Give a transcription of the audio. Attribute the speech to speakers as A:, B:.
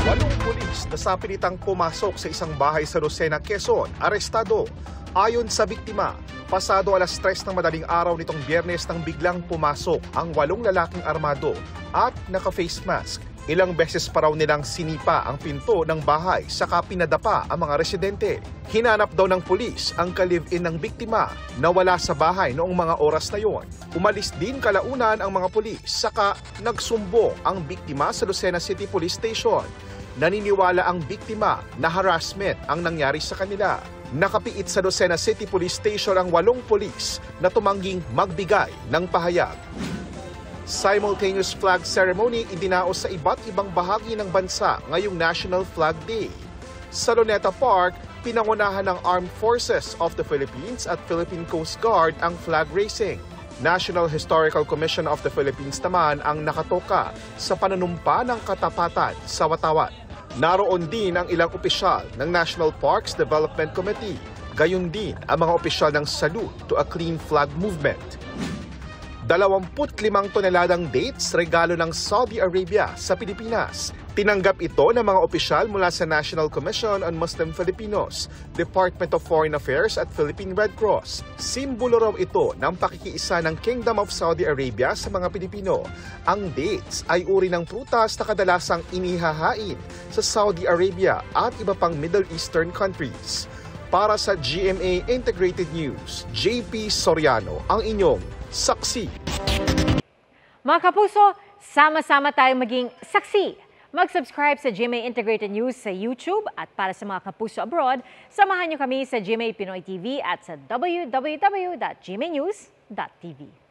A: Walong pulis na sa pilitang pumasok sa isang bahay sa Lucena, Quezon, arestado. Ayon sa biktima, pasado alas 3 ng madaling araw nitong Biyernes nang biglang pumasok ang 8 lalaking armado at naka-face mask. Ilang beses pa raw nilang sinipa ang pinto ng bahay saka pinadapa ang mga residente. Hinanap daw ng pulis ang ka-live-in ng biktima na wala sa bahay noong mga oras na yon. Umalis din kalaunan ang mga pulis saka nagsumbong ang biktima sa Lucena City Police Station. Naniniwala ang biktima na harassment ang nangyari sa kanila. Nakapiit sa Lucena City Police Station ang 8 pulis na tumangging magbigay ng pahayag. Simultaneous flag ceremony idinaos sa iba't ibang bahagi ng bansa ngayong National Flag Day. Sa Luneta Park, pinangunahan ng Armed Forces of the Philippines at Philippine Coast Guard ang flag raising. National Historical Commission of the Philippines naman ang nakatoka sa panunumpa ng katapatan sa Watawat. Naroon din ang ilang opisyal ng National Parks Development Committee, gayon din ang mga opisyal ng Salute to a Clean Flag Movement. 25 toneladang dates regalo ng Saudi Arabia sa Pilipinas. Tinanggap ito ng mga opisyal mula sa National Commission on Muslim Filipinos, Department of Foreign Affairs at Philippine Red Cross. Simbolo raw ito ng pakikiisa ng Kingdom of Saudi Arabia sa mga Pilipino. Ang dates ay uri ng prutas na kadalasang inihahain sa Saudi Arabia at iba pang Middle Eastern countries. Para sa GMA Integrated News, JP Soriano ang inyong saksi.
B: Mga kapuso, sama-sama tayong maging saksi. Mag-subscribe sa GMA Integrated News sa YouTube at para sa mga kapuso abroad, samahan niyo kami sa GMA Pinoy TV at sa www.gmanews.tv.